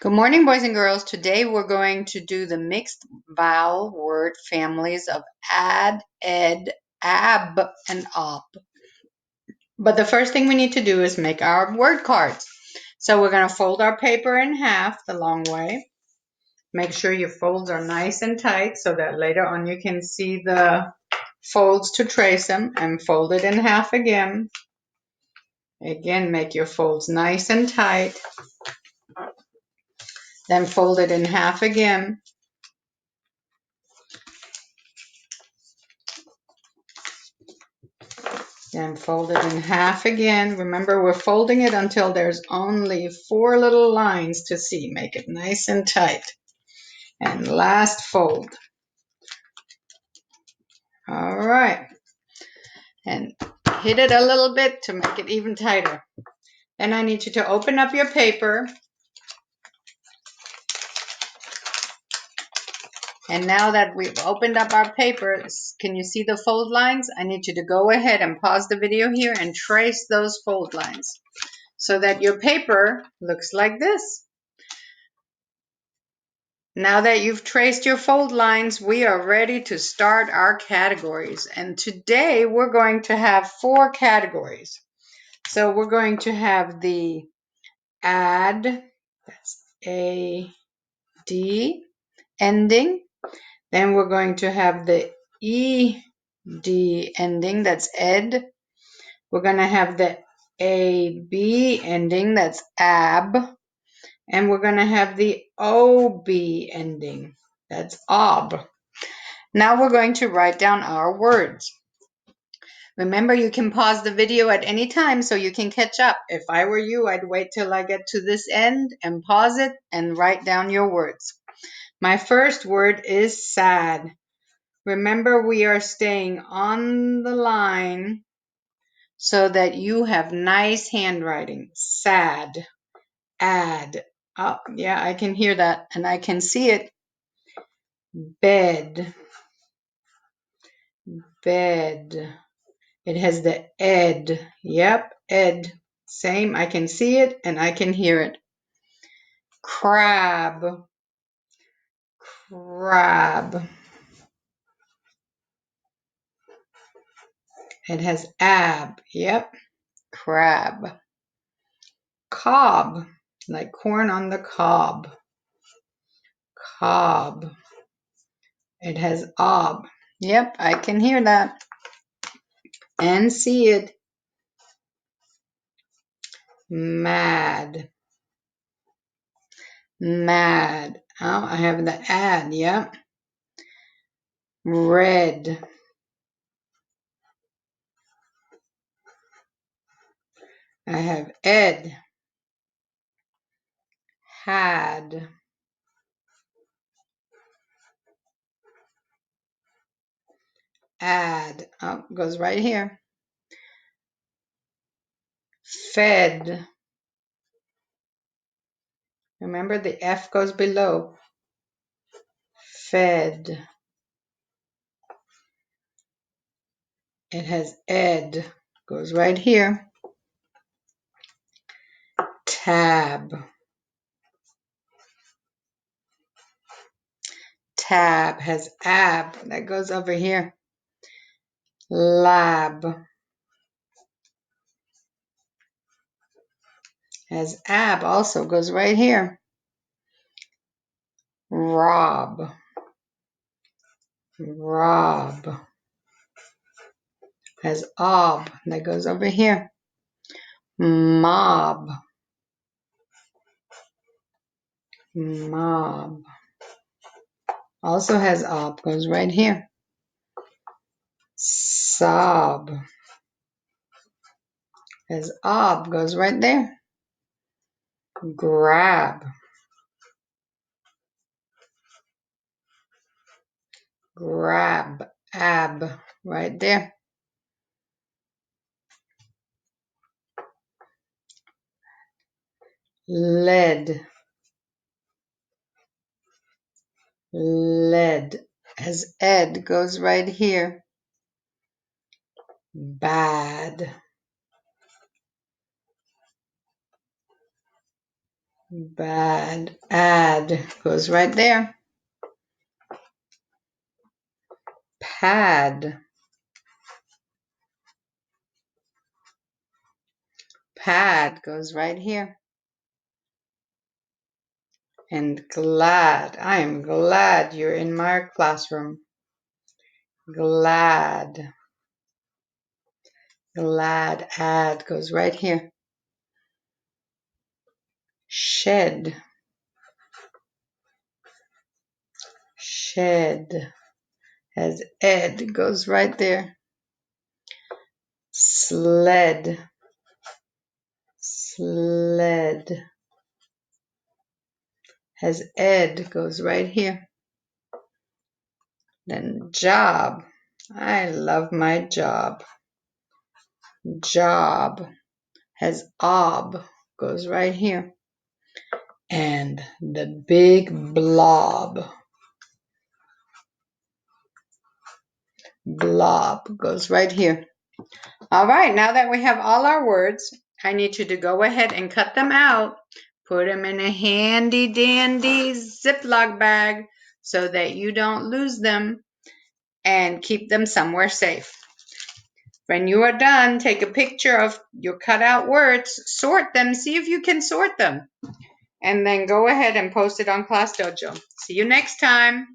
Good morning, boys and girls. Today we're going to do the mixed vowel word families of ad, ed, ab, and op. But the first thing we need to do is make our word cards. So we're going to fold our paper in half the long way. Make sure your folds are nice and tight so that later on you can see the folds to trace them, and fold it in half again. Again, make your folds nice and tight. Then fold it in half again. Then fold it in half again. Remember, we're folding it until there's only 4 little lines to see. Make it nice and tight. And last fold. All right. And hit it a little bit to make it even tighter. Then I need you to open up your paper. And now that we've opened up our paper, can you see the fold lines? I need you to go ahead and pause the video here and trace those fold lines so that your paper looks like this. Now that you've traced your fold lines, we are ready to start our categories. And today we're going to have 4 categories. So we're going to have the ad, that's A-D, ending. Then we're going to have the E-D ending, that's ed. We're going to have the A-B ending, that's ab. And we're going to have the OB ending. That's ob. Now we're going to write down our words. Remember, you can pause the video at any time so you can catch up. If I were you, I'd wait till I get to this end and pause it and write down your words. My first word is sad. Remember, we are staying on the line so that you have nice handwriting. Sad. Add. Oh, yeah, I can hear that and I can see it. Bed. Bed. It has the ed. Yep, ed. Same. I can see it and I can hear it. Crab. Crab. It has ab. Yep. Crab. Cob. Like corn on the cob. Cob. It has ob. Yep, I can hear that and see it. Mad. Mad. Oh, I have the ad. Yep. Red. I have ed. Had. Add. Oh, goes right here. Fed. Remember, the F goes below. Fed. It has ed. Goes right here. Tab. Tab has ab. That goes over here. Lab. Has ab, also goes right here. Rob. Rob. Has ob. That goes over here. Mob. Mob. Also has ob. Goes right here. Sob. Has ob. Goes right there. Grab. Grab. Ab. Right there. Lead. Lead. As ed goes right here. Bad. Bad. Add goes right there. Pad. Pad goes right here. And glad. I am glad you're in my classroom. Glad. Glad. Add goes right here. Shed. Shed. As ed goes right there. Sled. Sled. Has ed goes right here. Then job. I love my job. Job. Has ob goes right here. And the big blob. Blob goes right here. All right, now that we have all our words, I need you to go ahead and cut them out. Put them in a handy dandy Ziploc bag so that you don't lose them, and keep them somewhere safe. When you are done, take a picture of your cut out words, sort them, see if you can sort them, and then go ahead and post it on Class Dojo. See you next time.